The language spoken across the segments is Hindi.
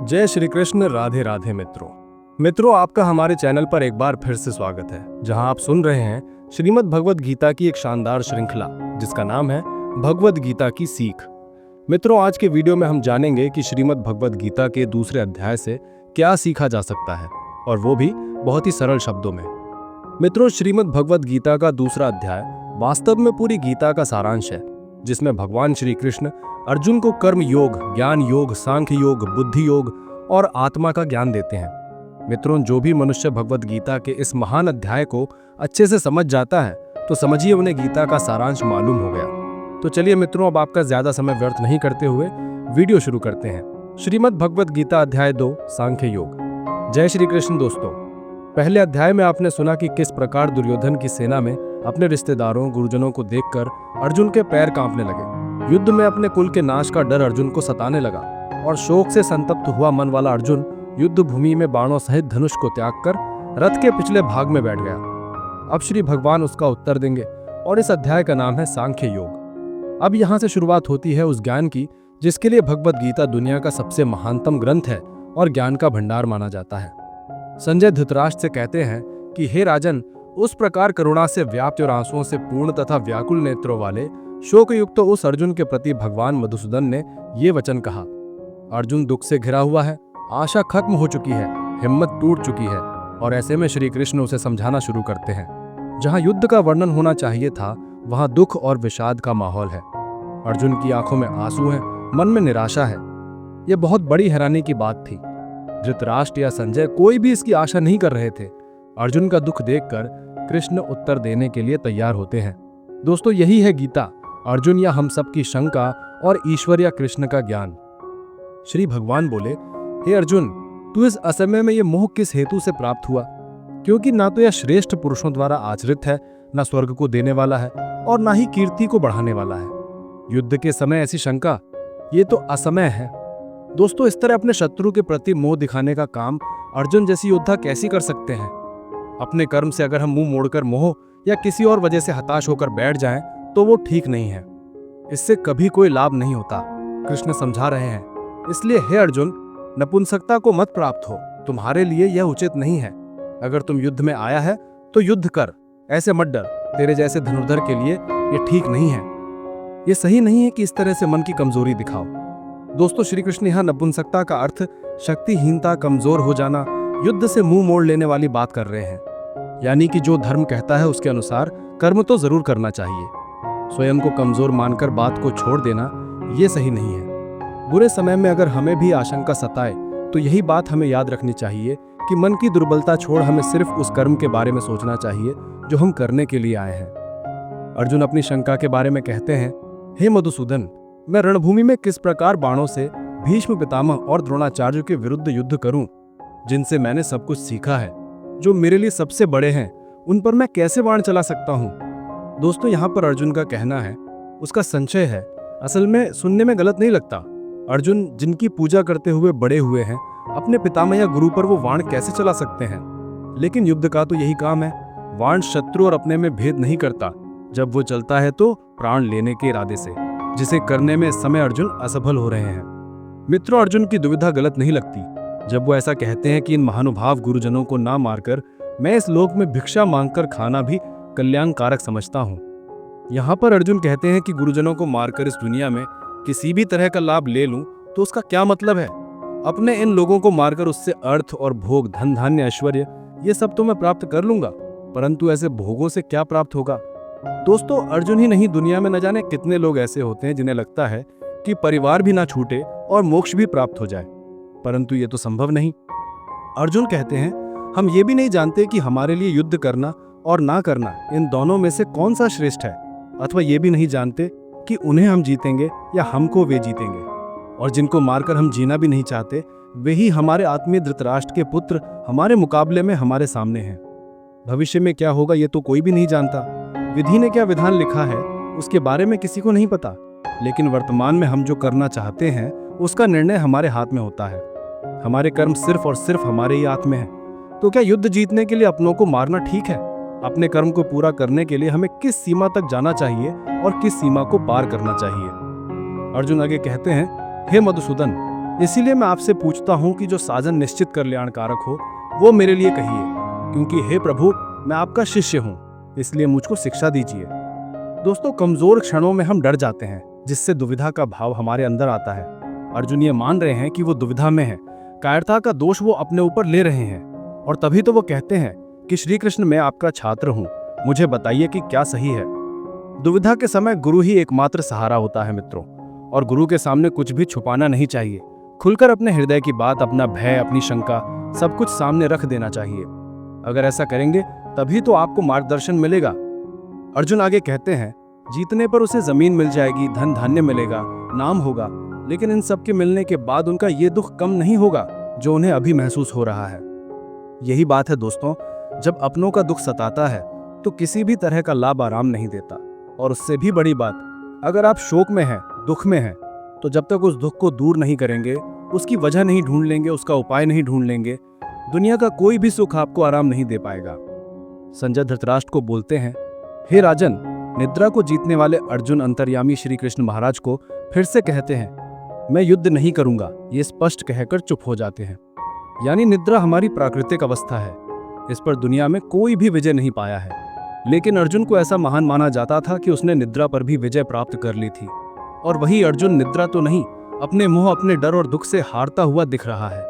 जय श्री कृष्ण। राधे राधे मित्रों आपका हमारे चैनल पर एक बार फिर से स्वागत है, जहां आप सुन रहे हैं श्रीमद् भगवद गीता की एक शानदार श्रृंखला जिसका नाम है भगवद गीता की सीख। मित्रों, आज के वीडियो में हम जानेंगे कि श्रीमद् भगवद गीता के दूसरे अध्याय से क्या सीखा जा सकता है, और वो भी बहुत ही सरल शब्दों में। मित्रों, श्रीमद् भगवद गीता का दूसरा अध्याय वास्तव में पूरी गीता का सारांश है, जिसमें भगवान श्री कृष्ण अर्जुन को कर्म योग, ज्ञान योग, सांख्य योग, बुद्धि योग और आत्मा का ज्ञान देते हैं। मित्रों, जो भी मनुष्य भगवद गीता के इस महान अध्याय को अच्छे से समझ जाता है तो समझिए उन्हें गीता का सारांश मालूम हो गया। तो चलिए मित्रों, अब आपका ज्यादा समय व्यर्थ नहीं करते हुए वीडियो शुरू करते हैं। श्रीमद् भगवद गीता अध्याय 2, सांख्य योग। जय श्री कृष्ण। दोस्तों, पहले अध्याय में आपने सुना कि किस प्रकार दुर्योधन की सेना में अपने रिश्तेदारों, गुरुजनों को देखकर अर्जुन के पैर कांपने लगे। युद्ध में अपने कुल के नाश का डर अर्जुन को सताने लगा और शोक से संतप्त हुआ मन वाला अर्जुन युद्ध भूमि में बाणों सहित धनुष को त्याग कर रथ के पिछले भाग में बैठ गया। अब श्री भगवान उसका उत्तर देंगे और इस अध्याय का नाम है सांख्य योग। अब यहाँ से शुरुआत होती है उस ज्ञान की जिसके लिए भगवद गीता दुनिया का सबसे महानतम ग्रंथ है और ज्ञान का भंडार माना जाता है। संजय धृतराष्ट्र से कहते हैं कि हे राजन, उस प्रकार करुणा से व्याप्त और आंसुओं से पूर्ण तथा व्याकुल नेत्रों वाले शोकयुक्त तो उस अर्जुन के प्रति भगवान मधुसूदन ने ये वचन कहा। अर्जुन दुख से घिरा हुआ है, आशा खत्म हो चुकी है, हिम्मत टूट चुकी है, और ऐसे में श्री कृष्ण उसे समझाना शुरू करते हैं। जहां युद्ध का वर्णन होना चाहिए था, वहां दुख और विषाद का माहौल है। अर्जुन की आंखों में आंसू है, मन में निराशा है। यह बहुत बड़ी हैरानी की बात थी। धृतराष्ट्र या संजय कोई भी इसकी आशा नहीं कर रहे थे। अर्जुन का दुख देखकर कृष्ण उत्तर देने के लिए तैयार होते हैं। दोस्तों, यही है गीता, अर्जुन या हम सब की शंका और ईश्वर या कृष्ण का ज्ञान। श्री भगवान बोले, हे अर्जुन, तू इस असमय में ये मोह किस हेतु से प्राप्त हुआ? क्योंकि ना तो यह श्रेष्ठ पुरुषों द्वारा आचरित है, ना स्वर्ग को देने वाला है और ना ही कीर्ति को बढ़ाने वाला है। युद्ध के समय ऐसी शंका, ये तो असमय है। दोस्तों, इस तरह अपने शत्रु के प्रति मोह दिखाने का काम अर्जुन जैसी योद्धा कैसी कर सकते हैं? अपने कर्म से अगर हम मुंह मोड़कर मोह या किसी और वजह से हताश होकर बैठ जाएं तो वो ठीक नहीं है। इससे कभी कोई लाभ नहीं होता। कृष्ण समझा रहे हैं, इसलिए हे अर्जुन, नपुंसकता को मत प्राप्त हो। तुम्हारे लिए यह उचित नहीं है। अगर तुम युद्ध में आया है तो युद्ध कर, ऐसे मत डर। तेरे जैसे धनुर्धर के लिए यह ठीक नहीं है। यह सही नहीं है कि इस तरह से मन की कमजोरी दिखाओ। दोस्तों, श्री कृष्ण यहाँ नपुंसकता का अर्थ शक्तिहीनता, कमजोर हो जाना, युद्ध से मुंह मोड़ लेने वाली बात कर रहे हैं। यानी कि जो धर्म कहता है उसके अनुसार कर्म तो जरूर करना चाहिए। स्वयं को कमजोर मानकर बात को छोड़ देना ये सही नहीं है। बुरे समय में अगर हमें भी आशंका सताए तो यही बात हमें याद रखनी चाहिए कि मन की दुर्बलता छोड़ हमें सिर्फ उस कर्म के बारे में सोचना चाहिए जो हम करने के लिए आए हैं। अर्जुन अपनी शंका के बारे में कहते हैं, हे मधुसूदन, मैं रणभूमि में किस प्रकार बाणों से भीष्म पितामह और द्रोणाचार्य के विरुद्ध युद्ध करूं, जिनसे मैंने सब कुछ सीखा है, जो मेरे लिए सबसे बड़े हैं, उन पर मैं कैसे बाण चला सकता हूं? दोस्तों, यहाँ पर अर्जुन का कहना है, उसका संशय है। असल में सुनने में गलत नहीं लगता। अर्जुन जिनकी पूजा करते हुए बड़े हुए हैं, अपने पितामह या गुरु पर वो बाण कैसे चला सकते हैं? लेकिन युद्ध का तो यही काम है। बाण शत्रु और अपने में भेद नहीं करता। जब वो चलता है तो प्राण लेने के इरादे से, जिसे करने में इस समय अर्जुन असफल हो रहे हैं। मित्रों, अर्जुन की दुविधा गलत नहीं लगती जब वो ऐसा कहते हैं कि इन महानुभाव गुरुजनों को ना मारकर मैं इस लोक में भिक्षा मांगकर खाना भी कल्याणकारक समझता हूं। यहां पर अर्जुन कहते हैं कि गुरुजनों को मारकर इस दुनिया में किसी भी तरह का लाभ ले लूं तो उसका क्या मतलब है? अपने इन लोगों को मारकर उससे अर्थ और भोग, धन धान्य, ऐश्वर्य, ये सब तो मैं प्राप्त कर लूंगा, परंतु ऐसे भोगों से क्या प्राप्त होगा? दोस्तों, अर्जुन ही नहीं, दुनिया में न जाने कितने लोग ऐसे होते हैं जिन्हें लगता है कि परिवार भी ना छूटे और मोक्ष भी प्राप्त हो जाए, परंतु ये तो संभव नहीं। अर्जुन कहते हैं, हम ये भी नहीं जानते कि हमारे लिए युद्ध करना और ना करना, इन दोनों में से कौन सा श्रेष्ठ है, अथवा ये भी नहीं जानते कि उन्हें हम जीतेंगे या हमको वे जीतेंगे। और जिनको मारकर हम जीना भी नहीं चाहते, वे ही हमारे आत्मीय धृतराष्ट्र के पुत्र हमारे मुकाबले में हमारे सामने हैं। भविष्य में क्या होगा ये तो कोई भी नहीं जानता। विधि ने क्या विधान लिखा है उसके बारे में किसी को नहीं पता, लेकिन वर्तमान में हम जो करना चाहते हैं उसका निर्णय हमारे हाथ में होता है। हमारे कर्म सिर्फ और सिर्फ हमारे ही हाथ में है। तो क्या युद्ध जीतने के लिए अपनों को मारना ठीक है? अपने कर्म को पूरा करने के लिए हमें किस सीमा तक जाना चाहिए और किस सीमा को पार करना चाहिए? अर्जुन आगे कहते हैं, हे मधुसूदन, इसीलिए मैं आपसे पूछता हूँ कि जो साधन निश्चित कल्याणकारक हो वो मेरे लिए कहिए, क्योंकि हे प्रभु मैं आपका शिष्य हूँ, इसलिए मुझको शिक्षा दीजिए। दोस्तों, कमजोर क्षणों में हम डर जाते हैं, जिससे दुविधा का भाव हमारे अंदर आता है। अर्जुन ये मान रहे हैं कि वो दुविधा में है, कायरता का दोष वो अपने ऊपर ले रहे हैं, और तभी तो वो कहते हैं कि श्री कृष्ण मैं आपका छात्र हूँ, मुझे बताइए कि क्या सही है। दुविधा के समय गुरु ही एकमात्र सहारा होता है मित्रों, और गुरु के सामने कुछ भी छुपाना नहीं चाहिए। खुलकर अपने हृदय की बात, अपना भय, अपनी शंका सब कुछ सामने रख देना चाहिए। अगर ऐसा करेंगे तभी तो आपको मार्गदर्शन मिलेगा। अर्जुन आगे कहते हैं, जीतने पर उसे जमीन मिल जाएगी, धन धान्य मिलेगा, नाम होगा, लेकिन इन सब के मिलने के बाद उनका ये दुख कम नहीं होगा जो उन्हें अभी महसूस हो रहा है। यही बात है दोस्तों, जब अपनों का दुख सताता है तो किसी भी तरह का लाभ आराम नहीं देता। और उससे भी बड़ी बात, अगर आप शोक में हैं, दुख में हैं, तो जब तक उस दुख को दूर नहीं करेंगे, उसकी वजह नहीं ढूंढ लेंगे, उसका उपाय नहीं ढूंढ लेंगे, दुनिया का कोई भी सुख आपको आराम नहीं दे पाएगा। संजय धृतराष्ट्र को बोलते हैं, हे राजन, निद्रा को जीतने वाले अर्जुन अंतर्यामी श्री कृष्ण महाराज को फिर से कहते हैं, मैं युद्ध नहीं करूंगा, ये स्पष्ट कहकर चुप हो जाते हैं। यानी निद्रा हमारी प्राकृतिक अवस्था है, इस पर दुनिया में कोई भी विजय नहीं पाया है। लेकिन अर्जुन को ऐसा महान माना जाता था कि उसने निद्रा पर भी विजय प्राप्त कर ली थी। और वही अर्जुन निद्रा तो नहीं, अपने मोह, अपने डर और दुख से हारता हुआ दिख रहा है।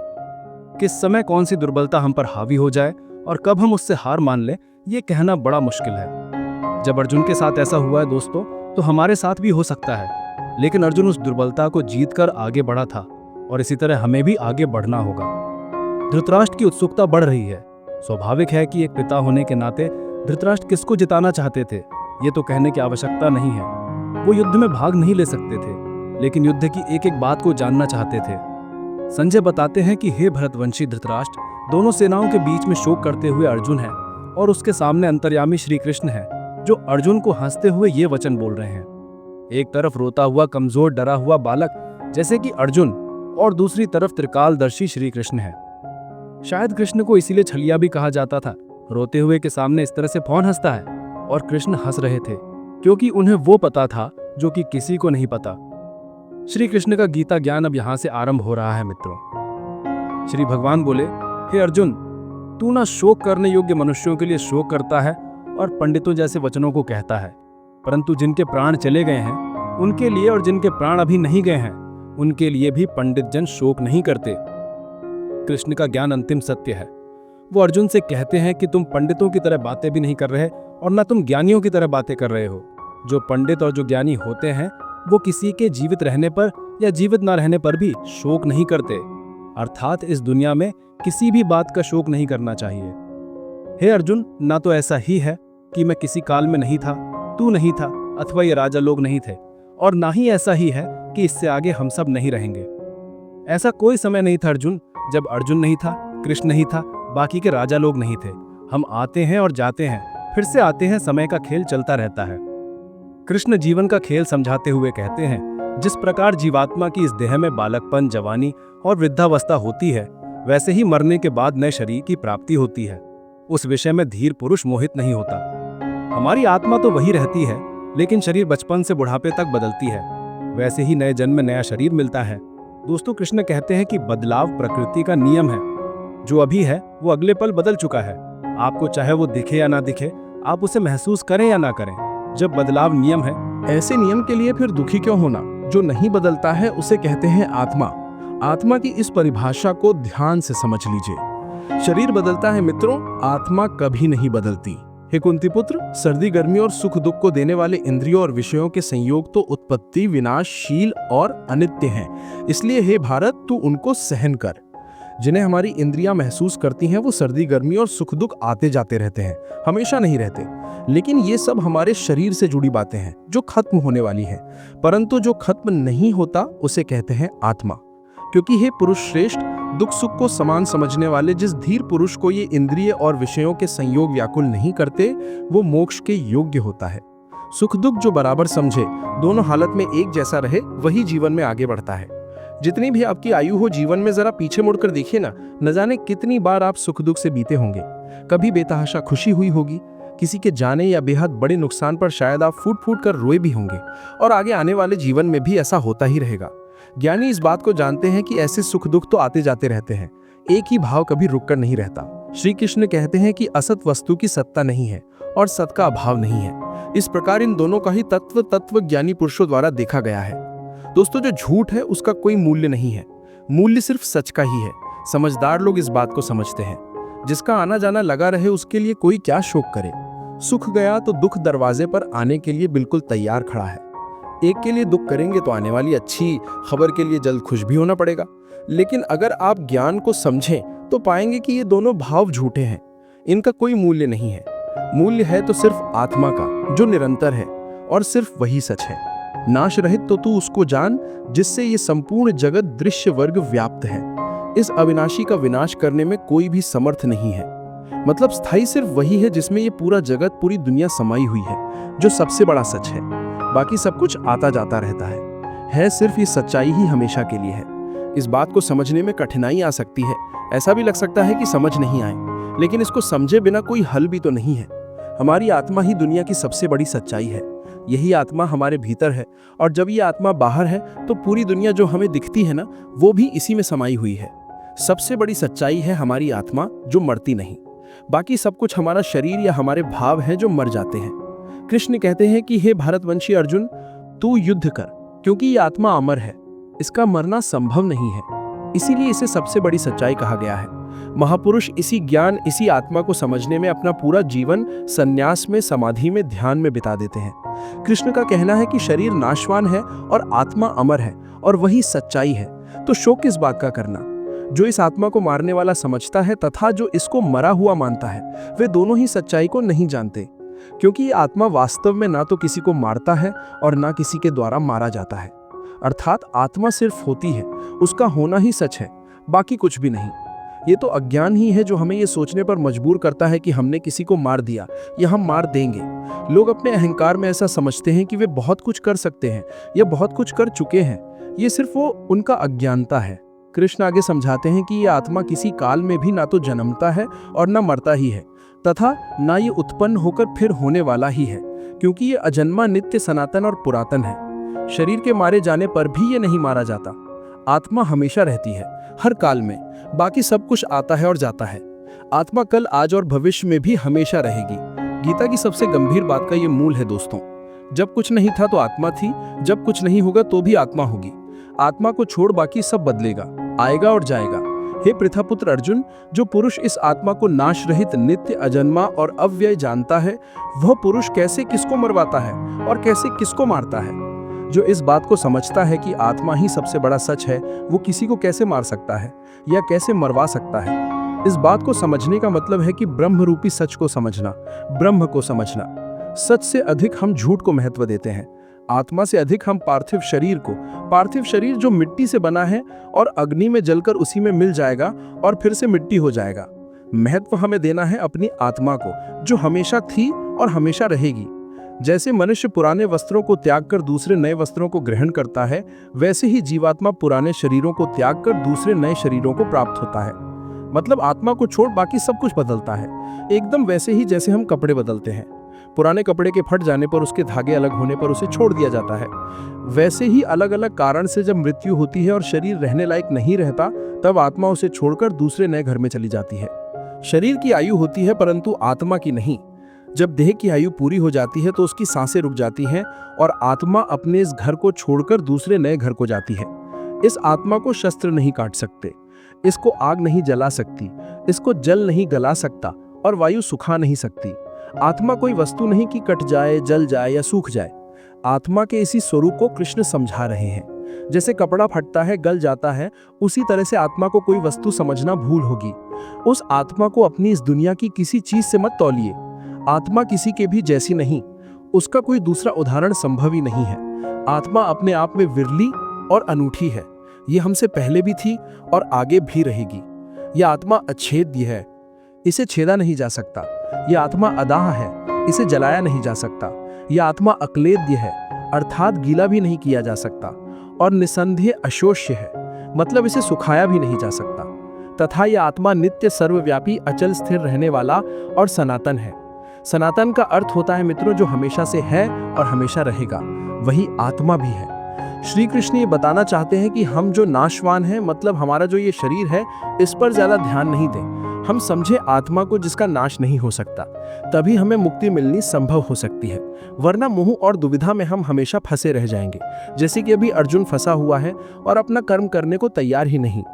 किस समय कौन सी दुर्बलता हम पर हावी हो जाए और कब हम उससे हार मान लें, ये कहना बड़ा मुश्किल है। जब अर्जुन के साथ ऐसा हुआ है दोस्तों, तो हमारे साथ भी हो सकता है। लेकिन अर्जुन उस दुर्बलता को जीतकर आगे बढ़ा था, और इसी तरह हमें भी आगे बढ़ना होगा। धृतराष्ट्र की उत्सुकता बढ़ रही है। स्वाभाविक है कि एक पिता होने के नाते धृतराष्ट्र किसको जिताना चाहते थे, ये तो कहने की आवश्यकता नहीं है। वो युद्ध में भाग नहीं ले सकते थे, लेकिन युद्ध की एक एक बात को जानना चाहते थे। संजय बताते हैं कि हे भरतवंशी धृतराष्ट्र, दोनों सेनाओं के बीच में शोक करते हुए अर्जुन है, और उसके सामने अंतर्यामी श्री कृष्ण है, जो अर्जुन को हंसते हुए ये वचन बोल रहे हैं। एक तरफ रोता हुआ, कमजोर, डरा हुआ बालक जैसे कि अर्जुन, और दूसरी तरफ त्रिकालदर्शी श्री कृष्ण है। शायद कृष्ण को इसीलिए छलिया भी कहा जाता था। रोते हुए के सामने इस तरह से कौन हंसता है? और कृष्ण हंस रहे थे, क्योंकि उन्हें वो पता था जो कि किसी को नहीं पता। श्री कृष्ण का गीता ज्ञान अब यहां से आरंभ हो रहा है मित्रों। श्री भगवान बोले, हे अर्जुन, तू ना शोक करने योग्य मनुष्यों के लिए शोक करता है और पंडितों जैसे वचनों को कहता है, परंतु जिनके प्राण चले गए हैं उनके लिए, और जिनके प्राण अभी नहीं गए हैं उनके लिए भी पंडित जन शोक नहीं करते। कृष्ण का ज्ञान अंतिम सत्य है। वो अर्जुन से कहते हैं कि तुम पंडितों की तरह बातें भी नहीं कर रहे और ना तुम ज्ञानियों की तरह बातें कर रहे हो। जो पंडित और जो ज्ञानी होते हैं वो किसी के जीवित रहने पर या जीवित ना रहने पर भी शोक नहीं करते, अर्थात इस दुनिया में किसी भी बात का शोक नहीं करना चाहिए। हे अर्जुन, ना तो ऐसा ही है कि मैं किसी काल में नहीं था, तू नहीं था, अथवा ये राजा लोग नहीं थे, और ना ही ऐसा ही है कि इससे आगे हम सब नहीं रहेंगे। ऐसा कोई समय नहीं था अर्जुन, जब अर्जुन नहीं था, कृष्ण नहीं था, बाकी के राजा लोग नहीं थे। हम आते हैं और जाते हैं, फिर से आते हैं, समय का खेल चलता रहता है। कृष्ण जीवन का खेल समझाते हुए कहते हैं, जिस प्रकार जीवात्मा की इस देह में बालकपन, जवानी और वृद्धावस्था होती है, वैसे ही मरने के बाद नए शरीर की प्राप्ति होती है। उस विषय में धीर पुरुष मोहित नहीं होता। हमारी आत्मा तो वही रहती है, लेकिन शरीर बचपन से बुढ़ापे तक बदलती है। वैसे ही नए जन्म में नया शरीर मिलता है। दोस्तों, कृष्ण कहते हैं कि बदलाव प्रकृति का नियम है। जो अभी है वो अगले पल बदल चुका है। आपको चाहे वो दिखे या ना दिखे, आप उसे महसूस करें या ना करें, जब बदलाव नियम है, ऐसे नियम के लिए फिर दुखी क्यों होना? जो नहीं बदलता है उसे कहते हैं आत्मा। आत्मा की इस परिभाषा को ध्यान से समझ लीजिए। शरीर बदलता है मित्रों, आत्मा कभी नहीं बदलती। हे कुंती पुत्र, सर्दी, गर्मी और सुख दुख को देने वाले इंद्रियों और विषयों के संयोग तो उत्पत्ति, विनाशशील और अनित्य हैं। इसलिए हे भारत, तू उनको सहन कर। जिन्हें हमारी इंद्रियां महसूस करती हैं वो सर्दी, गर्मी और सुख दुख आते जाते रहते हैं, हमेशा नहीं रहते। लेकिन ये सब हमारे शरीर से जुड़ी बातें हैं जो खत्म होने वाली हैं। परंतु जो खत्म नहीं होता उसे कहते हैं आत्मा। क्योंकि हे पुरुष श्रेष्ठ, दुख सुख को समान समझने वाले जिस धीर पुरुष को ये इंद्रिय और विषयों के संयोग व्याकुल नहीं करते, वो मोक्ष के योग्य होता है। सुख दुख जो बराबर समझे, दोनों हालत में एक जैसा रहे, वही जीवन में आगे बढ़ता है। जितनी भी आपकी आयु हो, जीवन में जरा पीछे मुड़कर देखिए ना, न जाने कितनी बार आप सुख दुख से बीते होंगे। कभी बेतहाशा खुशी हुई होगी, किसी के जाने या बेहद बड़े नुकसान पर शायद आप फूट फूट कर रोए भी होंगे, और आगे आने वाले जीवन में भी ऐसा होता ही रहेगा। ज्ञानी इस बात को जानते हैं कि ऐसे सुख दुख तो आते जाते रहते हैं, एक ही भाव कभी रुककर नहीं रहता। श्री कृष्ण कहते हैं कि असत वस्तु की सत्ता नहीं है और सत का अभाव नहीं है। इस प्रकार इन दोनों का ही तत्व ज्ञानी पुरुषों द्वारा देखा गया है। दोस्तों, जो झूठ है उसका कोई मूल्य नहीं है, मूल्य सिर्फ सच का ही है। समझदार लोग इस बात को समझते हैं। जिसका आना जाना लगा रहे उसके लिए कोई क्या शोक करे। सुख गया तो दुख दरवाजे पर आने के लिए बिल्कुल तैयार खड़ा है। एक के लिए दुख करेंगे तो आने वाली अच्छी खबर के लिए जल्द खुश भी होना पड़ेगा। लेकिन अगर आप ज्ञान को समझें तो पाएंगे कि ये दोनों भाव झूठे हैं, इनका कोई मूल्य नहीं है। मूल्य है तो सिर्फ आत्मा का, जो निरंतर है, और सिर्फ वही सच है। नाश रहित तो तू उसको जान जिससे ये संपूर्ण जगत दृश्य वर्ग व्याप्त है। इस अविनाशी का विनाश करने में कोई भी समर्थ नहीं है। मतलब स्थायी सिर्फ वही है जिसमें ये पूरा जगत, पूरी दुनिया समाई हुई है, जो सबसे बड़ा सच है। बाकी सब कुछ आता जाता रहता है सिर्फ ये सच्चाई ही हमेशा के लिए है। इस बात को समझने में कठिनाई आ सकती है, ऐसा भी लग सकता है कि समझ नहीं आए, लेकिन इसको समझे बिना कोई हल भी तो नहीं है। हमारी आत्मा ही दुनिया की सबसे बड़ी सच्चाई है। यही आत्मा हमारे भीतर है, और जब ये आत्मा बाहर है तो पूरी दुनिया जो हमें दिखती है ना, वो भी इसी में समाई हुई है। सबसे बड़ी सच्चाई है हमारी आत्मा, जो मरती नहीं। बाकी सब कुछ हमारा शरीर या हमारे भाव हैं जो मर जाते हैं। कृष्ण कहते हैं कि हे भारतवंशी अर्जुन, तू युद्ध कर, क्योंकि ये आत्मा अमर है, इसका मरना संभव नहीं है। इसीलिए इसे सबसे बड़ी सच्चाई कहा गया है। महापुरुष इसी ज्ञान, इसी आत्मा को समझने में अपना पूरा जीवन संन्यास में, समाधि में, ध्यान में बिता देते हैं। कृष्ण का कहना है कि शरीर नाशवान है और आत्मा अमर है, और वही सच्चाई है। तो शोक किस बात का करना? जो इस आत्मा को मारने वाला समझता है तथा जो इसको मरा हुआ मानता है, वे दोनों ही सच्चाई को नहीं जानते। क्योंकि ये आत्मा वास्तव में ना तो किसी को मारता है और ना किसी के द्वारा मारा जाता है। अर्थात आत्मा सिर्फ होती है, उसका होना ही सच है, बाकी कुछ भी नहीं। ये तो अज्ञान ही है जो हमें ये सोचने पर मजबूर करता है कि हमने किसी को मार दिया या हम मार देंगे। लोग अपने अहंकार में ऐसा समझते हैं कि वे बहुत कुछ कर सकते हैं या बहुत कुछ कर चुके हैं। ये सिर्फ वो उनका अज्ञानता है। कृष्ण आगे समझाते हैं कि ये आत्मा किसी काल में भी ना तो जन्मता है और ना मरता ही है, तथा ना ये उत्पन्न होकर फिर होने वाला ही है, क्योंकि ये अजन्मा, नित्य, सनातन और पुरातन है। शरीर के मारे जाने पर भी ये नहीं मारा जाता। आत्मा हमेशा रहती है, हर काल में। बाकी सब कुछ आता है और जाता है। आत्मा कल, आज और भविष्य में भी हमेशा रहेगी। गीता की सबसे गंभीर बात का ये मूल है दोस्तों। जब कुछ नहीं था तो आत्मा थी, जब कुछ नहीं होगा तो भी आत्मा होगी। आत्मा को छोड़ बाकी सब बदलेगा, आएगा और जाएगा। हे पृथापुत्र अर्जुन, जो पुरुष इस आत्मा को नाश रहित, नित्य, अजन्मा और अव्यय जानता है, वह पुरुष कैसे किसको मरवाता है और कैसे किसको मारता है। जो इस बात को समझता है कि आत्मा ही सबसे बड़ा सच है, वो किसी को कैसे मार सकता है या कैसे मरवा सकता है। इस बात को समझने का मतलब है कि ब्रह्म रूपी सच को समझना, ब्रह्म को समझना। सच से अधिक हम झूठ को महत्व देते हैं। आत्मा से अधिक हम पार्थिव शरीर को, पार्थिव शरीर जो मिट्टी से बना है और अग्नि में जलकर उसी में मिल जाएगा और फिर से मिट्टी हो जाएगा। महत्व हमें देना है अपनी आत्मा को, जो हमेशा थी और हमेशा रहेगी। जैसे मनुष्य पुराने वस्त्रों को त्याग कर दूसरे नए वस्त्रों को ग्रहण करता है, वैसे ही जीवात्मा पुराने शरीरों को त्याग कर दूसरे नए शरीरों को प्राप्त होता है। मतलब आत्मा को छोड़ बाकी सब कुछ बदलता है, एकदम वैसे ही जैसे हम कपड़े बदलते हैं। पुराने कपड़े के फट जाने पर, उसके धागे अलग होने पर उसे छोड़ दिया जाता है। वैसे ही अलग अलग कारण से जब मृत्यु होती है और शरीर रहने लायक नहीं रहता, तब आत्मा उसे छोड़कर दूसरे नए घर में चली जाती है। शरीर की आयु होती है परंतु आत्मा की नहीं। जब देह की आयु पूरी हो जाती है तो उसकी सांसें रुक जाती हैं और आत्मा अपने इस घर को छोड़कर दूसरे नए घर को जाती है। इस आत्मा को शस्त्र नहीं काट सकते, इसको आग नहीं जला सकती, इसको जल नहीं गला सकता और वायु सुखा नहीं सकती। आत्मा कोई वस्तु नहीं कि कट जाए, जल जाए या सूख जाए। आत्मा के इसी स्वरूप को कृष्ण समझा रहे हैं। जैसे कपड़ा फटता है, गल जाता है, उसी तरह से आत्मा को कोई वस्तु समझना भूल होगी। उस आत्मा को अपनी इस दुनिया की किसी चीज से मत तौलिए। आत्मा किसी के भी जैसी नहीं, उसका कोई दूसरा उदाहरण संभव ही नहीं है। आत्मा अपने आप में विरली और अनूठी है। ये हमसे पहले भी थी और आगे भी रहेगी। यह आत्मा अछेद्य है, इसे छेदा नहीं जा सकता। यह आत्मा अदाह है, इसे जलाया नहीं जा सकता। यह आत्मा अक्लेद्य है, अर्थात गीला भी नहीं किया जा सकता। और निसंदेह अशोष्य है, मतलब इसे सुखाया भी नहीं जा सकता। तथा यह आत्मा नित्य, सर्वव्यापी, अचल स्थिर रहने वाला और सनातन है। सनातन का अर्थ होता है मित्रों, जो हमेशा से है और हमेशा रहेगा, वही आत्मा भी है। श्री कृष्ण ये बताना चाहते हैं कि हम जो नाशवान हैं, मतलब हमारा जो ये शरीर है, इस पर ज्यादा ध्यान नहीं दें। हम समझे आत्मा को जिसका नाश नहीं हो सकता, तभी हमें मुक्ति मिलनी संभव हो सकती है। वरना मोह और दुविधा में हम हमेशा फंसे रह जाएंगे, जैसे कि अभी अर्जुन फंसा हुआ है और अपना कर्म करने को तैयार ही नहीं।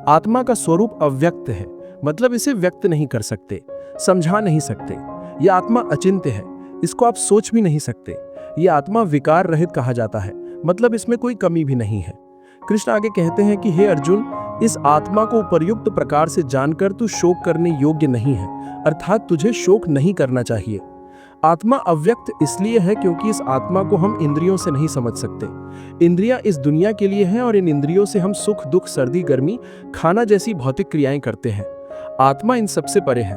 आत्मा का स्वरूप अव्यक्त है, मतलब इसे व्यक्त नहीं कर सकते, समझा नहीं सकते। यह आत्मा अचिंत्य है, इसको आप सोच भी नहीं सकते। यह आत्मा विकार रहित कहा जाता है, मतलब इसमें कोई कमी भी नहीं है। कृष्ण आगे कहते हैं कि हे अर्जुन, इस आत्मा को उपर्युक्त प्रकार से जानकर तू शोक करने योग्य नहीं है, अर्थात तुझे शोक नहीं करना चाहिए। आत्मा अव्यक्त इसलिए है क्योंकि इस आत्मा को हम इंद्रियों से नहीं समझ सकते। इंद्रियां इस दुनिया के लिए हैं और इन इंद्रियों से हम सुख दुख, सर्दी गर्मी, खाना जैसी भौतिक क्रियाएं करते हैं। आत्मा इन सबसे परे है।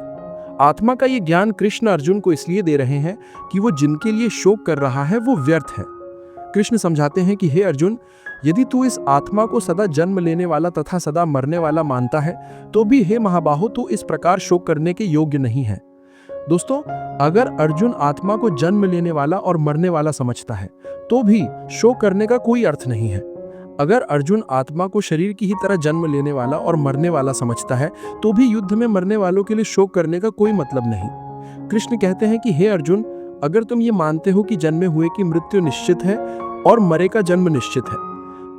आत्मा का ये ज्ञान कृष्ण अर्जुन को इसलिए दे रहे हैं कि वो जिनके लिए शोक कर रहा है वो व्यर्थ है। कृष्ण समझाते हैं कि हे अर्जुन, यदि तू इस आत्मा को सदा जन्म लेने वाला तथा सदा मरने वाला मानता है, तो भी हे महाबाहो, तू इस प्रकार शोक करने के योग्य नहीं है। दोस्तों, अगर अर्जुन आत्मा को जन्म लेने वाला और मरने वाला समझता है, तो भी शोक करने का कोई अर्थ नहीं है। अगर अर्जुन आत्मा को शरीर की ही तरह जन्म लेने वाला और मरने वाला समझता है, तो भी युद्ध में मरने वालों के लिए शोक करने का कोई मतलब नहीं। कृष्ण कहते हैं कि हे अर्जुन, अगर तुम ये मानते हो कि जन्मे हुए की मृत्यु निश्चित है और मरे का जन्म निश्चित है,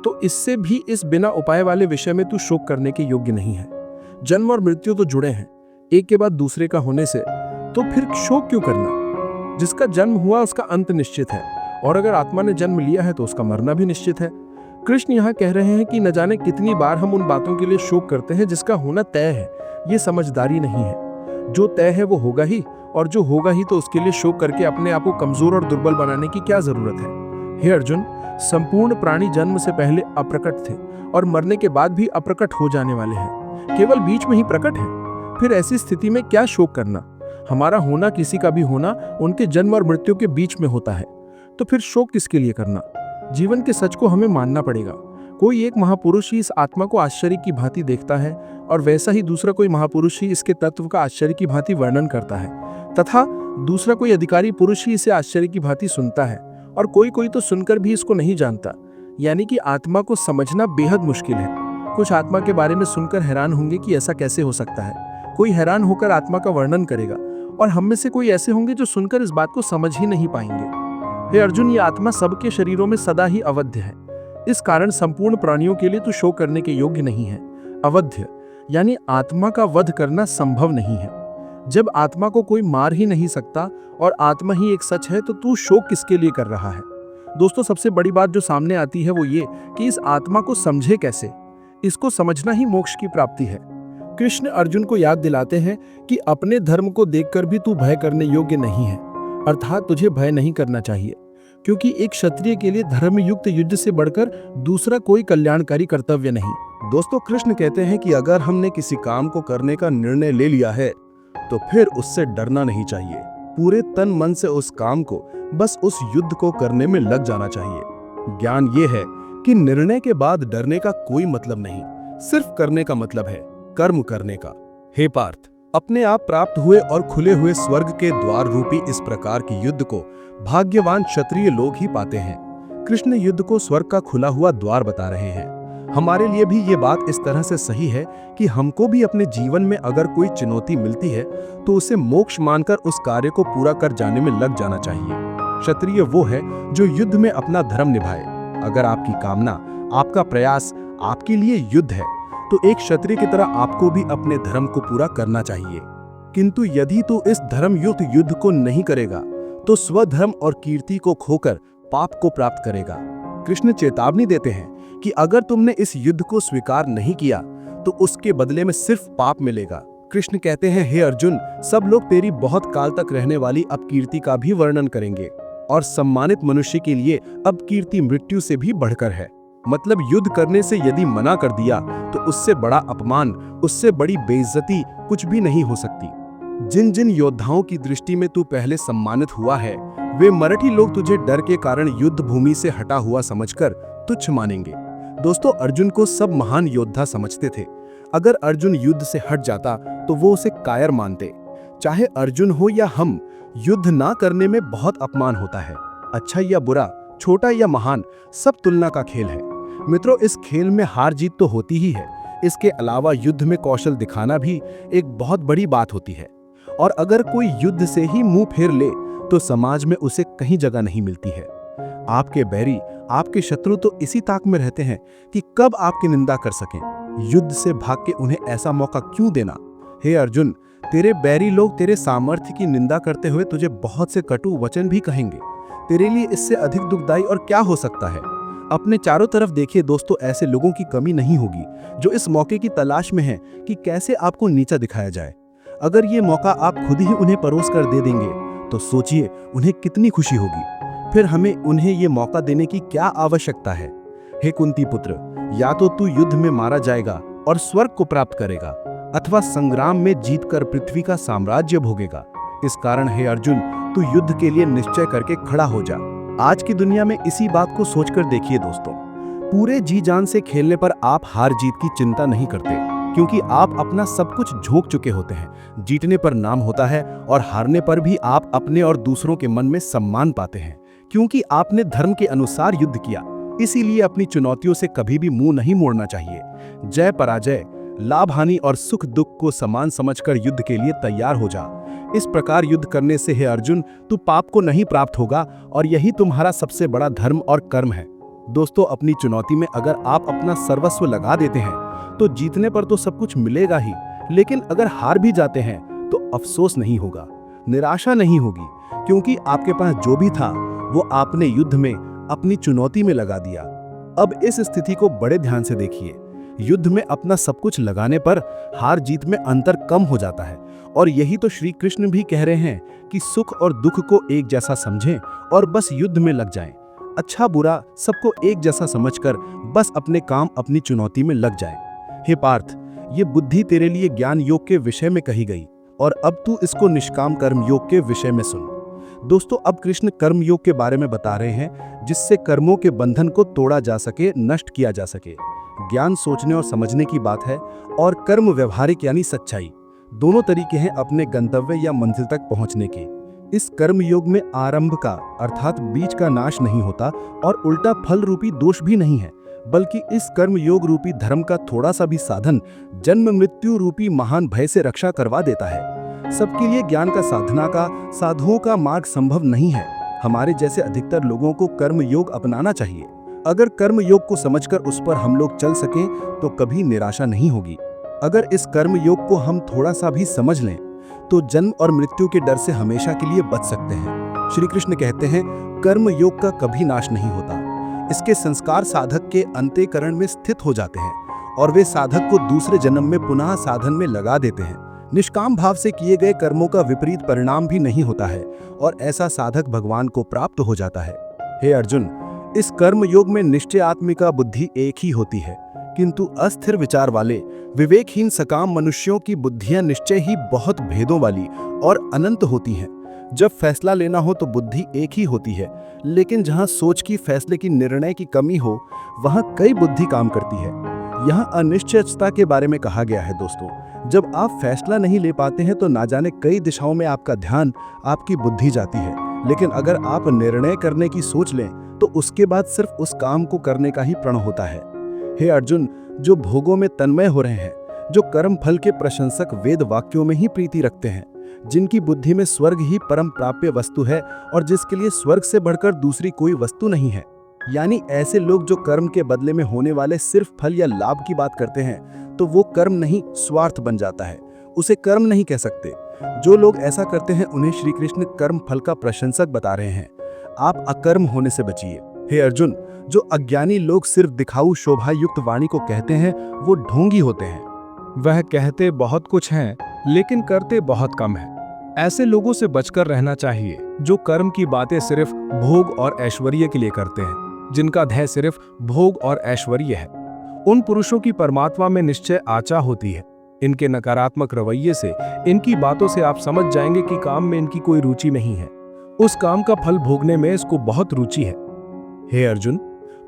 तो इससे भी इस बिना उपाय वाले विषय में तू शोक करने के योग्य नहीं है। जन्म और मृत्यु तो जुड़े हैं, एक के बाद दूसरे का होने से, तो फिर शोक क्यों करना? जिसका जन्म हुआ उसका अंत निश्चित है, और अगर आत्मा ने जन्म लिया है तो उसका मरना भी निश्चित है। कृष्ण यहाँ कह रहे हैं कि न जाने कितनी बार हम उन बातों के लिए शोक करते हैं जिसका होना तय है। ये समझदारी नहीं है। जो तय है वो होगा ही, और जो होगा ही, तो उसके लिए शोक करके अपने आप को कमजोर और दुर्बल बनाने की क्या जरूरत है? हे अर्जुन, संपूर्ण प्राणी जन्म से पहले अप्रकट थे और मरने के बाद भी अप्रकट हो जाने वाले हैं, केवल बीच में ही प्रकट हैं। फिर ऐसी स्थिति में क्या शोक करना? हमारा होना, किसी का भी होना, उनके जन्म और मृत्यु के बीच में होता है, तो फिर शोक किसके लिए करना? जीवन के सच को हमें मानना पड़ेगा। कोई एक महापुरुष ही इस आत्मा को आश्चर्य की भांति देखता है, और वैसा ही दूसरा कोई महापुरुष ही इसके तत्व का आश्चर्य की भांति वर्णन करता है, तथा दूसरा कोई अधिकारी पुरुष ही इसे आश्चर्य की भांति सुनता है, और कोई कोई तो सुनकर भी इसको नहीं जानता। यानी कि आत्मा को समझना बेहद मुश्किल है। कुछ आत्मा के बारे में सुनकर हैरान होंगे कि ऐसा कैसे हो सकता है। कोई हैरान होकर आत्मा का वर्णन करेगा, और हम में से कोई ऐसे होंगे जो सुनकर इस बात को समझ ही नहीं पाएंगे। हे अर्जुन, ये आत्मा सबके शरीरों में सदा ही अवध्य है। इस कारण संपूर्ण प्राणियों के लिए तू शोक करने के योग्य नहीं है। अवध्य यानी आत्मा का वध करना संभव नहीं है। जब आत्मा को कोई मार ही नहीं सकता और आत्मा ही एक सच है, तो तू शोक किसके लिए कर रहा है? दोस्तों, सबसे बड़ी बात जो सामने आती है वो ये कि इस आत्मा को समझे कैसे। इसको समझना ही मोक्ष की प्राप्ति है। कृष्ण अर्जुन को याद दिलाते हैं कि अपने धर्म को देखकर भी तू भय करने योग्य नहीं है, अर्थात तुझे भय नहीं करना चाहिए, क्योंकि एक क्षत्रिय के लिए धर्मयुक्त युद्ध से बढ़कर दूसरा कोई कल्याणकारी कर्तव्य नहीं। दोस्तों, कृष्ण कहते हैं कि अगर हमने किसी काम को करने का निर्णय ले लिया है, तो फिर उससे डरना नहीं चाहिए। पूरे तन मन से उस काम को, बस उस युद्ध को करने में लग जाना चाहिए। ज्ञान ये है कि निर्णय के बाद डरने का कोई मतलब नहीं, सिर्फ करने का मतलब है, कर्म करने का। हे पार्थ, अपने आप प्राप्त हुए और खुले हुए स्वर्ग के द्वार रूपी इस प्रकार की युद्ध को भाग्यवान क्षत्रिय लोग ही पाते हैं। कृष्ण युद्ध को स्वर्ग का खुला हुआ द्वार बता रहे हैं। हमारे लिए भी ये बात इस तरह से सही है कि हमको भी अपने जीवन में अगर कोई चुनौती मिलती है, तो उसे मोक्ष मानकर उस कार्य को पूरा कर जाने में लग जाना चाहिए। क्षत्रिय वो है जो युद्ध में अपना धर्म निभाए। अगर आपकी कामना, आपका प्रयास आपके लिए युद्ध है, तो एक क्षत्रिय की तरह आपको भी अपने धर्म को पूरा करना चाहिए। किंतु यदि तू इस धर्मयुक्त युद्ध को नहीं करेगा, तो स्वधर्म और कीर्ति को खोकर पाप को प्राप्त करेगा। कृष्ण चेतावनी देते हैं कि अगर तुमने इस युद्ध को स्वीकार नहीं किया, तो उसके बदले में सिर्फ पाप मिलेगा। कृष्ण कहते हैं, हे अर्जुन, सब लोग तेरी बहुत काल तक रहने वाली अपकीर्ति का भी वर्णन करेंगे, और सम्मानित मनुष्य के लिए अपकीर्ति मृत्यु से भी बढ़कर है। मतलब युद्ध करने से यदि मना कर दिया, तो उससे बड़ा अपमान, उससे बड़ी बेइज्जती कुछ भी नहीं हो सकती। जिन जिन योद्धाओं की दृष्टि में तू पहले सम्मानित हुआ है, वे मराठी लोग तुझे डर के कारण युद्ध भूमि से हटा हुआ समझकर तुच्छ मानेंगे। दोस्तों, अर्जुन को सब महान योद्धा समझते थे। अगर अर्जुन युद्ध से हट जाता तो वो उसे कायर मानते। चाहे अर्जुन हो या हम, युद्ध ना करने में बहुत अपमान होता है। अच्छा या बुरा, छोटा या महान, सब तुलना का खेल है। मित्रों, इस खेल में हार जीत तो होती ही है, इसके अलावा युद्ध में कौशल दिखाना भी एक बहुत बड़ी बात होती है। और अगर कोई युद्ध से ही मुंह फेर ले तो समाज में उसे कहीं जगह नहीं मिलती है। आपके बैरी, आपके शत्रु तो इसी ताक में रहते हैं कि कब आपकी निंदा कर सकें। युद्ध से भाग के उन्हें ऐसा मौका क्यों देना? हे अर्जुन, तेरे बैरी लोग तेरे सामर्थ्य की निंदा करते हुए तुझे बहुत से कटु वचन भी कहेंगे। तेरे लिए इससे अधिक दुखदाई और क्या हो सकता है? अपने चारों तरफ देखिए दोस्तों, ऐसे लोगों की कमी नहीं होगी जो इस मौके की तलाश में हैं कि कैसे आपको नीचा दिखाया जाए। अगर ये मौका आप खुद ही उन्हें परोस कर दे देंगे तो सोचिए उन्हें कितनी खुशी होगी। फिर हमें उन्हें ये मौका देने की क्या आवश्यकता है? हे कुंती पुत्र, या तो तू युद्ध में मारा जाएगा और स्वर्ग को प्राप्त करेगा, अथवा संग्राम में जीतकर पृथ्वी का साम्राज्य भोगेगा। इस कारण हे अर्जुन, तू युद्ध के लिए निश्चय करके खड़ा हो जा। आज की दुनिया में इसी बात को सोचकर देखिए दोस्तों, पूरे जी जान से खेलने पर आप हार जीत की चिंता नहीं करते, क्योंकि आप अपना सब कुछ झोंक चुके होते हैं। जीतने पर नाम होता है और हारने पर भी आप अपने और दूसरों के मन में सम्मान पाते हैं, क्योंकि आपने धर्म के अनुसार युद्ध किया। इसीलिए अपनी चुनौतियों से कभी भी मुंह नहीं मोड़ना चाहिए। जय पराजय, लाभ हानि और सुख दुख को समान समझकर युद्ध के लिए तैयार हो जा। इस प्रकार युद्ध करने से हे अर्जुन, तू पाप को नहीं प्राप्त होगा और यही तुम्हारा सबसे बड़ा धर्म और कर्म है। दोस्तों, अपनी चुनौती में अगर आप अपना सर्वस्व लगा देते हैं तो जीतने पर तो सब कुछ मिलेगा ही, लेकिन अगर हार भी जाते हैं तो अफसोस नहीं होगा, निराशा नहीं होगी, क्योंकि आपके पास जो भी था वो आपने युद्ध में अपनी चुनौती में लगा दिया। अब इस स्थिति को बड़े ध्यान से देखिए। युद्ध में अपना सब कुछ लगाने पर हार जीत में अंतर कम हो जाता है, और यही तो श्री कृष्ण भी कह रहे हैं कि सुख और दुख को एक जैसा समझें और बस युद्ध में लग जाएं। अच्छा बुरा सबको एक जैसा समझकर बस अपने काम, अपनी चुनौती में लग जाएं। हे पार्थ, ये बुद्धि तेरे लिए ज्ञान योग के विषय में कही गई, और अब तू इसको निष्काम कर्म योग के विषय में सुन। दोस्तों, अब कृष्ण कर्म योग के बारे में बता रहे हैं, जिससे कर्मों के बंधन को तोड़ा जा सके, नष्ट किया जा सके। ज्ञान सोचने और समझने की बात है, और कर्म व्यवहारिक यानी सच्चाई। दोनों तरीके हैं अपने गंतव्य या मंजिल तक पहुंचने के। इस कर्म योग में आरंभ का अर्थात बीज का नाश नहीं होता, और उल्टा फल रूपी दोष भी नहीं है, बल्कि इस कर्म योग रूपी धर्म का थोड़ा सा भी साधन जन्म मृत्यु रूपी महान भय से रक्षा करवा देता है। सबके लिए ज्ञान का, साधना का, साधुओं का मार्ग संभव नहीं है। हमारे जैसे अधिकतर लोगों को कर्म योग अपनाना चाहिए। अगर कर्म योग को समझकर उस पर हम लोग चल सकें तो कभी निराशा नहीं होगी। अगर इस कर्म योग को हम थोड़ा सा भी समझ लें तो जन्म और मृत्यु के डर से हमेशा के लिए बच सकते हैं। श्री कृष्ण कहते हैं, कर्म योग का कभी नाश नहीं होता। इसके संस्कार साधक के अंतःकरण में स्थित हो जाते हैं, और वे साधक को दूसरे जन्म में पुनः साधन में लगा देते हैं। निष्काम भाव से किए गए कर्मों का विपरीत परिणाम भी नहीं होता है, और ऐसा साधक भगवान को प्राप्त हो जाता है। हे अर्जुन, इस कर्म योग में निश्चय आत्मिका बुद्धि एक ही होती है, किंतु अस्थिर विचार वाले विवेकहीन सकाम मनुष्यों की बुद्धियां निश्चय ही बहुत भेदों वाली और अनंत होती हैं। जब फैसला लेना हो तो बुद्धि एक ही होती है, लेकिन जहां सोच की, फैसले की, निर्णय की कमी हो वहां कई बुद्धि काम करती है। यहाँ अनिश्चितता के बारे में कहा गया है दोस्तों। जब आप फैसला नहीं ले पाते हैं तो ना जाने कई दिशाओं में आपका ध्यान, आपकी बुद्धि जाती है, लेकिन अगर आप निर्णय करने की सोच लें तो उसके बाद सिर्फ उस काम को करने का ही प्रण होता है। हे अर्जुन, जो भोगों में तन्मय हो रहे हैं, जो कर्म फल के प्रशंसक वेद वाक्यों में ही प्रीति रखते हैं, जिनकी बुद्धि में स्वर्ग ही परम प्राप्य वस्तु है और जिसके लिए स्वर्ग से बढ़कर दूसरी कोई वस्तु नहीं है, यानी ऐसे लोग जो कर्म के बदले में होने वाले सिर्फ फल या लाभ की बात करते हैं, तो वो कर्म नहीं स्वार्थ बन जाता है, उसे कर्म नहीं कह सकते। जो लोग ऐसा करते हैं उन्हें श्री कृष्ण कर्म फल का प्रशंसक बता रहे हैं। आप अकर्म होने से बचिए। हे अर्जुन, जो अज्ञानी लोग सिर्फ दिखाऊ शोभा युक्त वाणी को कहते हैं वो ढोंगी होते हैं। वह कहते बहुत कुछ हैं लेकिन करते बहुत कम हैं। ऐसे लोगों से बचकर रहना चाहिए जो कर्म की बातें सिर्फ भोग और ऐश्वर्य के लिए करते हैं, जिनका ध्येय सिर्फ भोग और ऐश्वर्य है। उन पुरुषों की परमात्मा में निश्चय आचा होती है। इनके नकारात्मक रवैये से, इनकी बातों से आप समझ जाएंगे कि काम में इनकी कोई रुचि नहीं है। उस काम का फल भोगने में इसको बहुत रुचि है। हे अर्जुन,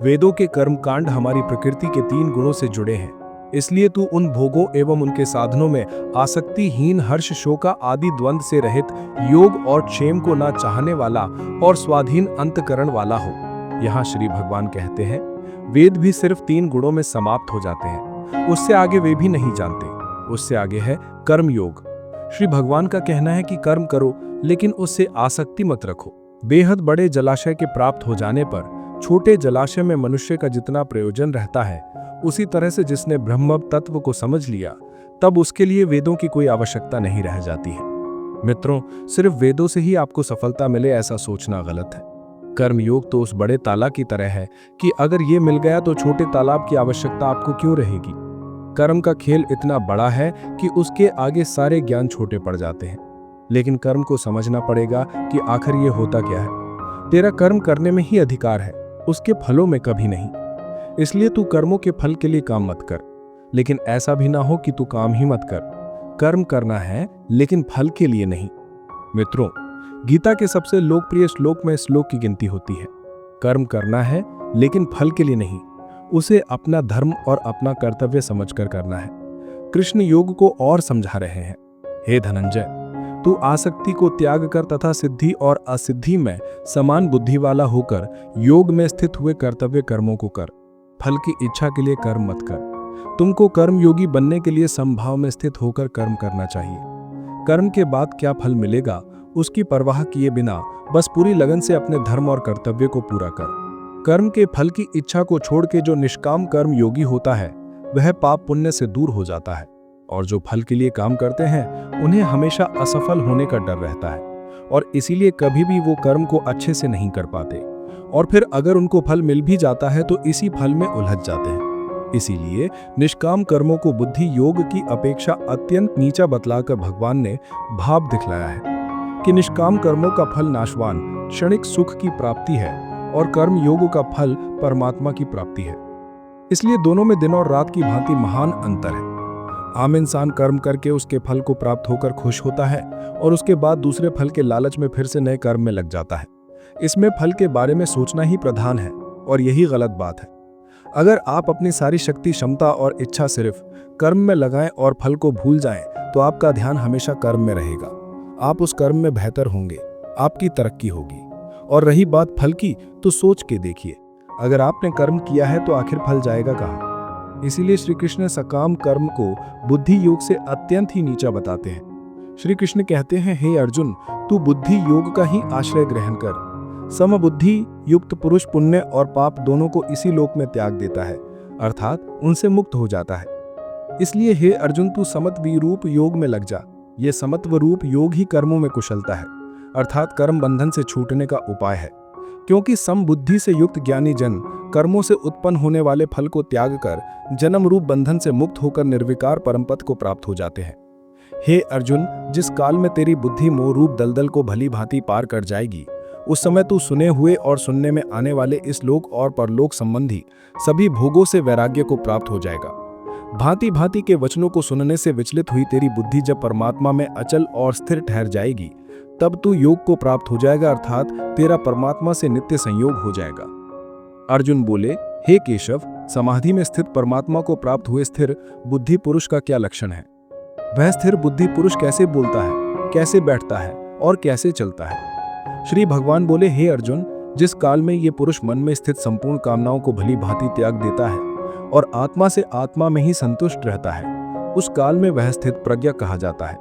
वेदों के कर्म कांड हमारी प्रकृति के 3 गुणों से जुड़े हैं, इसलिए तू उन भोगों एवं उनके साधनों में आसक्तिहीन, हर्ष शोका आदि द्वंद से रहित, योग और क्षेम को ना चाहने वाला और स्वाधीन अंतकरण वाला हो। यहाँ श्री भगवान कहते हैं वेद भी सिर्फ 3 गुणों में समाप्त हो जाते हैं, उससे आगे वे भी नहीं जानते। उससे आगे है कर्म योग। श्री भगवान का कहना है कि कर्म करो लेकिन उससे आसक्ति मत रखो। बेहद बड़े जलाशय के प्राप्त हो जाने पर छोटे जलाशय में मनुष्य का जितना प्रयोजन रहता है, उसी तरह से जिसने ब्रह्म तत्व को समझ लिया तब उसके लिए वेदों की कोई आवश्यकता नहीं रह जाती है। मित्रों, सिर्फ वेदों से ही आपको सफलता मिले ऐसा सोचना गलत है। कर्म योग तो उस बड़े तालाब की तरह है कि अगर ये मिल गया तो छोटे तालाब की आवश्यकता आपको क्यों रहेगी। कर्म का खेल इतना बड़ा है कि उसके आगे सारे ज्ञान छोटे पड़ जाते हैं। लेकिन कर्म को समझना पड़ेगा कि आखिर ये होता क्या है। तेरा कर्म करने में ही अधिकार है, उसके फलों में कभी नहीं। इसलिए तू कर्मों के फल के लिए काम मत कर, लेकिन ऐसा भी ना हो कि तू काम ही मत कर। कर्म करना है लेकिन फल के लिए नहीं। मित्रों, गीता के सबसे लोकप्रिय श्लोक में श्लोक की गिनती होती है। कर्म करना है लेकिन फल के लिए नहीं, उसे अपना धर्म और अपना कर्तव्य समझकर करना है। कृष्ण योग को और समझा रहे हैं। हे धनंजय, तू आसक्ति को त्याग कर तथा सिद्धि और असिद्धि में समान बुद्धि वाला होकर योग में स्थित हुए कर्तव्य कर्मों को कर। फल की इच्छा के लिए कर्म मत कर। तुमको कर्म योगी बनने के लिए समभाव में स्थित होकर कर्म करना चाहिए। कर्म के बाद क्या फल मिलेगा उसकी परवाह किए बिना बस पूरी लगन से अपने धर्म और कर्तव्य को पूरा कर। कर्म के फल की इच्छा को छोड़ के जो निष्काम कर्म योगी होता है वह पाप पुण्य से दूर हो जाता है, और जो फल के लिए काम करते हैं उन्हें हमेशा असफल होने का डर रहता है और इसीलिए कभी भी वो कर्म को अच्छे से नहीं कर पाते, और फिर अगर उनको फल मिल भी जाता है तो इसी फल में उलझ जाते हैं। इसीलिए निष्काम कर्मों को बुद्धि योग की अपेक्षा अत्यंत नीचा बतलाकर भगवान ने भाव दिखलाया है कि निष्काम कर्मों का फल नाशवान क्षणिक सुख की प्राप्ति है और कर्म योग का फल परमात्मा की प्राप्ति है। इसलिए दोनों में दिन और रात की भांति महान अंतर है। आम इंसान कर्म करके उसके फल को प्राप्त होकर खुश होता है और उसके बाद दूसरे फल के लालच में फिर से नए कर्म में लग जाता है। इसमें फल के बारे में सोचना ही प्रधान है और यही गलत बात है। अगर आप अपनी सारी शक्ति, क्षमता और इच्छा सिर्फ कर्म में लगाएं और फल को भूल जाएं, तो आपका ध्यान हमेशा कर्म में रहेगा। आप उस कर्म में बेहतर होंगे, आपकी तरक्की होगी। और रही बात फल की, तो सोच के देखिए, अगर आपने कर्म किया है तो आखिर फल जाएगा कहाँ। इसीलिए श्री कृष्ण सकाम कर्म को बुद्धि योग से अत्यंत ही नीचा बताते हैं। श्री कृष्ण कहते हैं, हे अर्जुन, तू बुद्धि योग का ही आश्रय ग्रहण कर। समबुद्धि युक्त पुरुष पुण्य और पाप दोनों को इसी लोक में त्याग देता है, अर्थात उनसे मुक्त हो जाता है। इसलिए हे अर्जुन, तू समत्व रूप योग में लग जा। ये समत्व रूप योग ही कर्मों में कुशलता है, अर्थात कर्म बंधन से छूटने का उपाय है। क्योंकि समबुद्धि से युक्त ज्ञानी जन कर्मों से उत्पन्न होने वाले फल को त्याग कर जन्म रूप बंधन से मुक्त होकर निर्विकार परमपद को प्राप्त हो जाते हैं। हे अर्जुन, जिस काल में तेरी बुद्धि मोह रूप दलदल को भली भांति पार कर जाएगी, उस समय तू सुने हुए और सुनने में आने वाले इस लोक और परलोक संबंधी सभी भोगों से वैराग्य को प्राप्त हो जाएगा। भांति भांति के वचनों को सुनने से विचलित हुई तेरी बुद्धि जब परमात्मा में अचल और स्थिर ठहर जाएगी, तब तू योग को प्राप्त हो जाएगा, अर्थात तेरा परमात्मा से नित्य संयोग हो जाएगा। अर्जुन बोले, हे केशव, समाधि में स्थित परमात्मा को प्राप्त हुए स्थिर बुद्धि पुरुष का क्या लक्षण है? वह स्थिर बुद्धि पुरुष कैसे बोलता है, कैसे बैठता है और कैसे चलता है? श्री भगवान बोले, हे अर्जुन, जिस काल में ये पुरुष मन में स्थित संपूर्ण कामनाओं को भली भांति त्याग देता है और आत्मा से आत्मा में ही संतुष्ट रहता है, उस काल में वह स्थित प्रज्ञा कहा जाता है।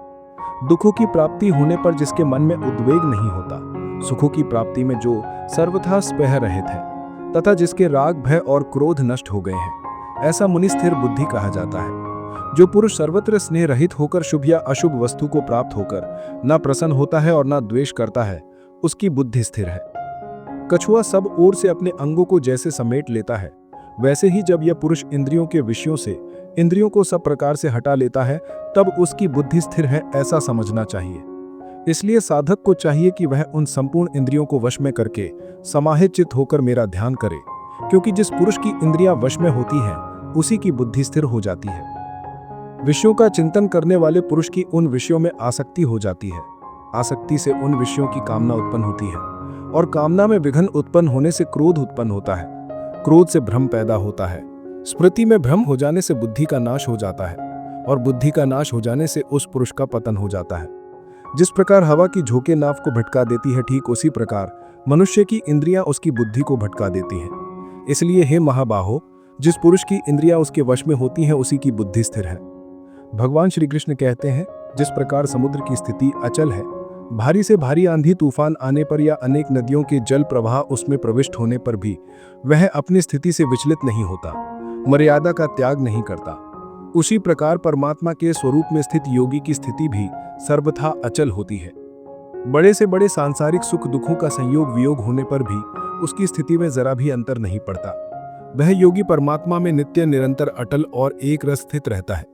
दुखों की प्राप्ति होने पर जिसके मन में उद्वेग नहीं होता, सुखों की प्राप्ति में जो सर्वथा स्पेह रहित है तथा जिसके राग, भय और क्रोध नष्ट हो गए हैं, ऐसा मुनि स्थिर बुद्धि कहा जाता है। जो पुरुष सर्वत्र स्नेह रहित होकर शुभ या अशुभ वस्तु को प्राप्त होकर न प्रसन्न होता है और न द्वेष करता है, उसकी बुद्धि स्थिर है। कछुआ सब ओर से अपने अंगों को जैसे समेट लेता है, वैसे ही जब यह पुरुष इंद्रियों के विषयों से इंद्रियों को सब प्रकार से हटा लेता है, तब उसकी बुद्धि स्थिर है, ऐसा समझना चाहिए। इसलिए साधक को चाहिए कि वह उन संपूर्ण इंद्रियों को वश में करके समाहित चित्त होकर मेरा ध्यान करे, क्योंकि जिस पुरुष की इंद्रियां वश में होती हैं, उसी की बुद्धि स्थिर हो जाती है। विषयों का चिंतन करने वाले पुरुष की उन विषयों में आसक्ति हो जाती है। आसक्ति से उन विषयों की कामना उत्पन्न होती है और कामना में विघ्न उत्पन्न होने से क्रोध उत्पन्न होता है। क्रोध से भ्रम पैदा होता है। स्मृति में भ्रम हो जाने से बुद्धि का नाश हो जाता है और बुद्धि का नाश हो जाने से उस पुरुष का पतन हो जाता है। जिस प्रकार हवा की झोंके नाव को भटका देती है, ठीक उसी प्रकार मनुष्य की इंद्रियां उसकी बुद्धि को भटका देती हैं। इसलिए हे महाबाहो, जिस पुरुष की इंद्रियां उसके वश में होती हैं उसी की बुद्धि स्थिर है। भगवान श्री कृष्ण कहते हैं, जिस प्रकार समुद्र की स्थिति अचल है, भारी से भारी आंधी तूफान आने पर या अनेक नदियों के जल प्रवाह उसमें प्रविष्ट होने पर भी वह अपनी स्थिति से विचलित नहीं होता, मर्यादा का त्याग नहीं करता, उसी प्रकार परमात्मा के स्वरूप में स्थित योगी की स्थिति भी सर्वथा अचल होती है। बड़े से बड़े सांसारिक सुख दुखों का संयोग वियोग होने पर भी उसकी स्थिति में जरा भी अंतर नहीं पड़ता। वह योगी परमात्मा में नित्य निरंतर अटल और एक रस स्थित रहता है।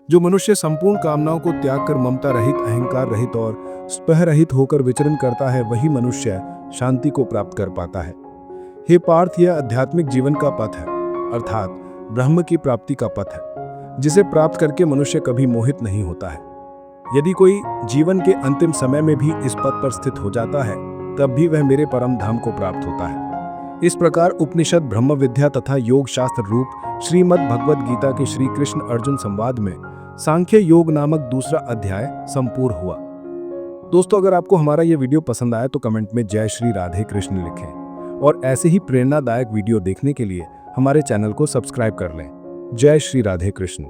जो मनुष्य संपूर्ण कामनाओं को त्याग कर ममता रहित, अहंकार रहित और स्पह रहित होकर विचरण करता है, वही मनुष्य शांति को प्राप्त कर पाता है। हे पार्थ, यह आध्यात्मिक जीवन का पथ है, अर्थात ब्रह्म की प्राप्ति का पथ है, जिसे प्राप्त करके मनुष्य कभी मोहित नहीं होता है। यदि कोई जीवन के अंतिम समय में भी इस पथ पर स्थित हो जाता है, तब भी वह मेरे परम धाम को प्राप्त होता है। इस प्रकार उपनिषद, ब्रह्म विद्या तथा योग शास्त्र रूप श्रीमद् भगवद गीता के श्री कृष्ण अर्जुन संवाद में सांख्य योग नामक दूसरा अध्याय संपूर्ण हुआ। दोस्तों, अगर आपको हमारा ये वीडियो पसंद आया तो कमेंट में जय श्री राधे कृष्ण लिखें और ऐसे ही प्रेरणादायक वीडियो देखने के लिए हमारे चैनल को सब्सक्राइब कर लें। जय श्री राधे कृष्ण।